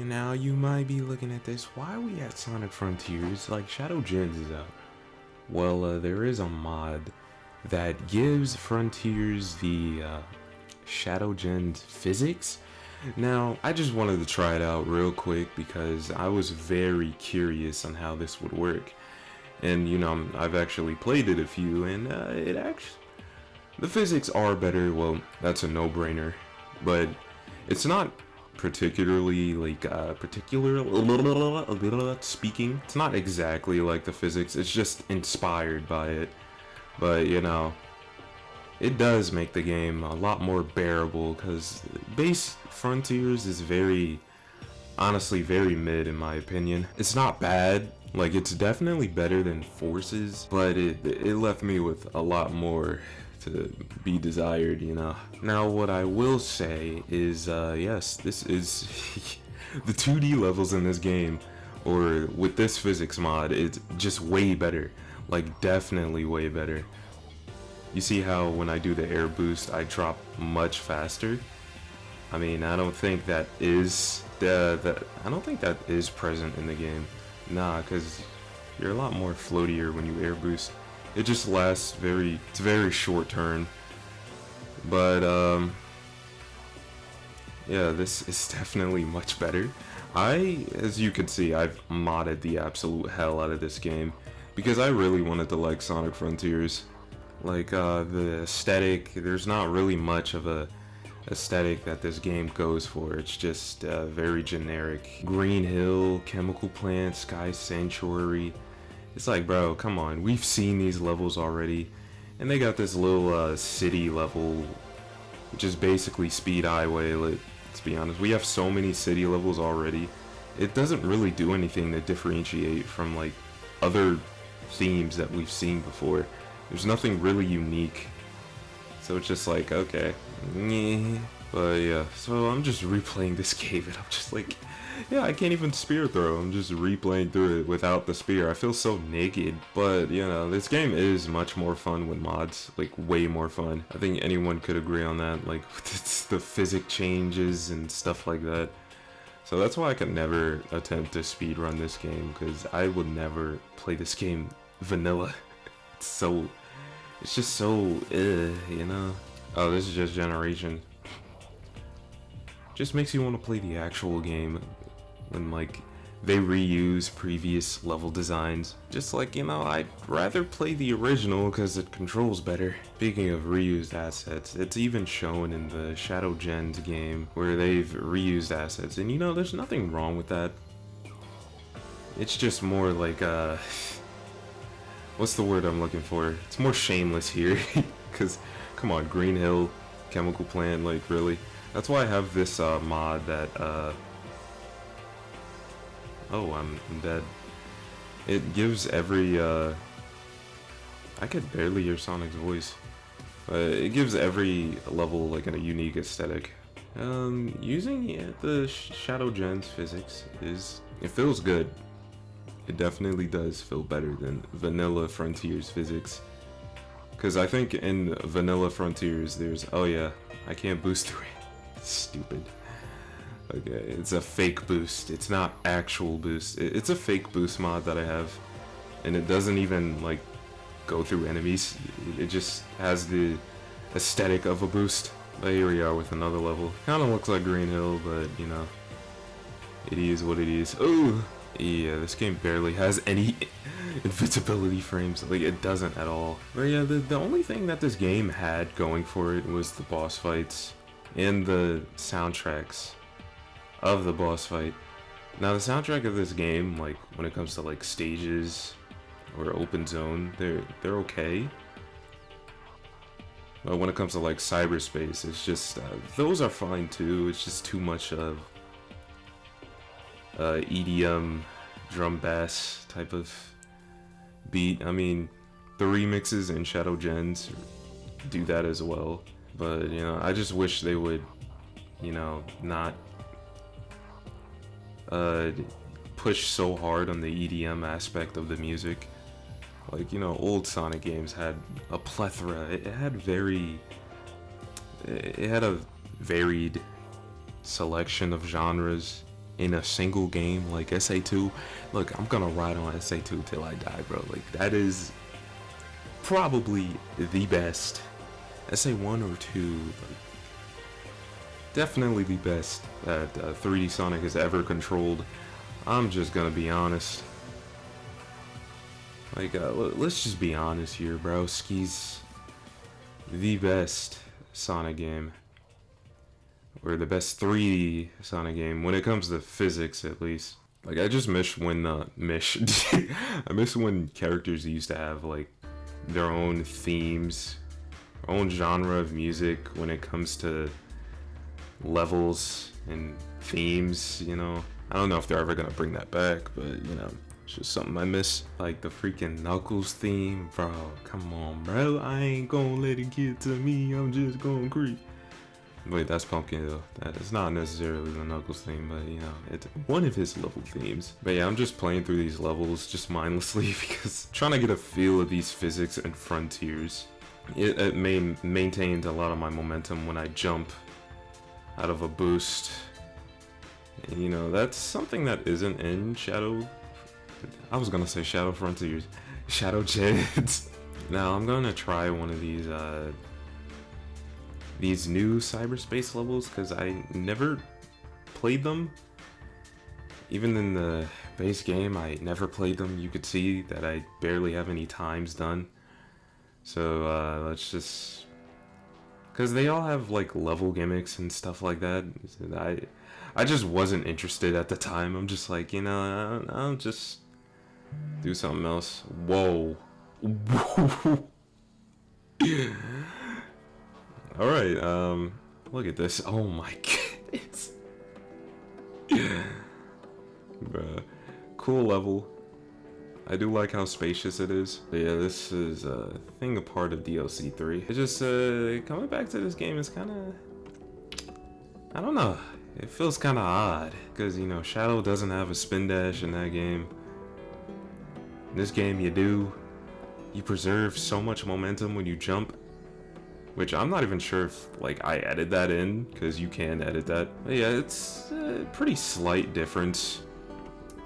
Now you might be looking at this. Why are we at Sonic Frontiers? Like Shadow Gens is out. Well, there is a mod that gives Frontiers the Shadow Gens physics. Now, I just wanted to try it out real quick because I was very curious on how this would work. And I've actually played it a few, and the physics are better. Well, that's a no-brainer, but it's not particularly speaking. It's not exactly like the physics. It's just inspired by it. But it does make the game a lot more bearable because base Frontiers is honestly very mid in my opinion. It's not bad. Like, it's definitely better than Forces, but it left me with a lot more to be desired, Now, what I will say is, yes, this is the 2D levels in this game, or with this physics mod, it's just way better. Like, definitely way better. You see how when I do the air boost, I drop much faster? I mean, I don't think that is present in the game. Nah, because you're a lot more floatier when you air boost. It just lasts it's very short turn. But, yeah, this is definitely much better. As you can see, I've modded the absolute hell out of this game because I really wanted to like Sonic Frontiers. Like, the aesthetic, there's not really much of a aesthetic that this game goes for. It's just very generic. Green Hill, Chemical Plant, Sky Sanctuary. It's like, bro, come on. We've seen these levels already. And they got this little city level, which is basically Speed Highway. Let's be honest. We have so many city levels already. It doesn't really do anything to differentiate from like other themes that we've seen before. There's nothing really unique. So it's just like, okay. But yeah, so I'm just replaying this game and I'm just like, yeah, I can't even spear throw. I'm just replaying through it without the spear. I feel so naked. But, this game is much more fun with mods. Like, way more fun. I think anyone could agree on that. Like, it's the physics changes and stuff like that. So that's why I could never attempt to speedrun this game, because I would never play this game vanilla. It's just so, Oh, this is just Generation. Just makes you want to play the actual game when, like, they reuse previous level designs. Just like, I'd rather play the original because it controls better. Speaking of reused assets, it's even shown in the Shadow Gens game where they've reused assets. And, there's nothing wrong with that. It's just more like, what's the word I'm looking for? It's more shameless here. Because, come on, Green Hill, Chemical Plant, like, really? That's why I have this mod that, oh, I'm dead. It gives every, I could barely hear Sonic's voice. It gives every level, like, a unique aesthetic. Using the Shadow Gens physics it feels good. It definitely does feel better than Vanilla Frontiers physics. Because I think in Vanilla Frontiers there's, oh yeah, I can't boost through it. Stupid. Okay, it's a fake boost. It's not actual boost. It's a fake boost mod that I have. And it doesn't even, like, go through enemies. It just has the aesthetic of a boost. But here we are with another level. Kinda looks like Green Hill, but, it is what it is. Oh! Yeah, this game barely has any invincibility frames. Like, it doesn't at all. But yeah, the only thing that this game had going for it was the boss fights and the soundtracks of the boss fight. Now, the soundtrack of this game, like, when it comes to, like, stages or open zone, they're okay. But when it comes to, like, cyberspace, it's just, those are fine too. It's just too much of EDM, drum bass type of beat. I mean, the remixes in Shadow Gens do that as well. But, I just wish they would, not push so hard on the EDM aspect of the music. Like, old Sonic games had a plethora. It had a varied selection of genres in a single game like SA2. Look, I'm gonna ride on SA2 till I die, bro. Like, that is probably the best. SA1 or 2, like, definitely the best that 3D Sonic has ever controlled. I'm just gonna be honest. Like, let's just be honest here, bro. Ski's the best Sonic game, or the best 3D Sonic game when it comes to physics, at least. Like, I just miss when I miss when characters used to have like their own themes, their own genre of music when it comes to levels and themes. You know, I don't know if they're ever gonna bring that back, but you know, it's just something I miss. Like the freaking Knuckles theme, bro. Come on, bro. I ain't gonna let it get to me. I'm just gonna creep. Wait, that's Pumpkin Hill. That is not necessarily the Knuckles theme, but you know, it's one of his level themes. But yeah, I'm just playing through these levels just mindlessly because I'm trying to get a feel of these physics and frontiers. It maintained a lot of my momentum when I jump out of a boost. And, you know, that's something that isn't in Shadow. I was gonna say Shadow Frontiers, Shadow Jets. Now I'm gonna try one of these new cyberspace levels because I never played them. Even in the base game, I never played them. You could see that I barely have any times done. So let's just, because they all have like level gimmicks and stuff like that. I just wasn't interested at the time. I'm just like, you know, I'll just do something else. Whoa. Alright, look at this. Oh my goodness. Bruh. Cool level. I do like how spacious it is. But yeah, this is a thing, a part of DLC 3. It's just, coming back to this game is kinda, I don't know. It feels kinda odd. Because, you know, Shadow doesn't have a spin dash in that game. In this game, you do. You preserve so much momentum when you jump. Which I'm not even sure if like I added that in, because you can edit that. But yeah, it's a pretty slight difference.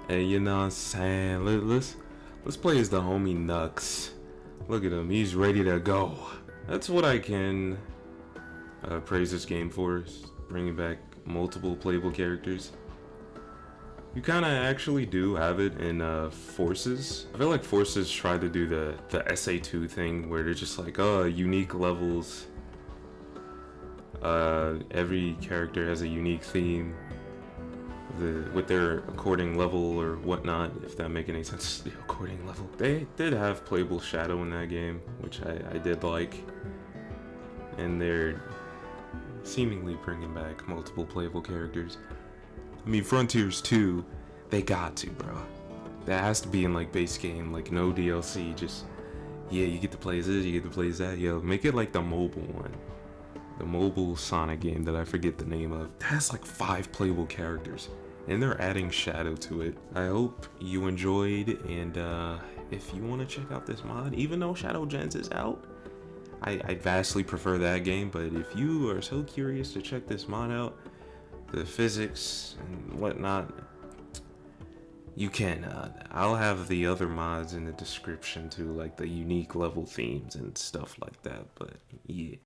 And you know what I'm saying? Let's play as the homie Nux. Look at him, he's ready to go. That's what I can praise this game for, is bringing back multiple playable characters. You kind of actually do have it in Forces. I feel like Forces tried to do the SA2 thing where they're just like, oh, unique levels. Every character has a unique theme with their according level or whatnot, if that make any sense. The according level. They did have playable Shadow in that game, which I did like. And they're seemingly bringing back multiple playable characters. I mean, Frontiers 2, they got to, bro. That has to be in, like, base game, like, no DLC, just, yeah, you get to play as this, you get to play as that, yo, make it like the mobile one. The mobile Sonic game that I forget the name of. That has, like, 5 playable characters, and they're adding Shadow to it. I hope you enjoyed, and, if you want to check out this mod, even though Shadow Gens is out, I vastly prefer that game, but if you are so curious to check this mod out, the physics and whatnot, you can. I'll have the other mods in the description too, like the unique level themes and stuff like that, but yeah.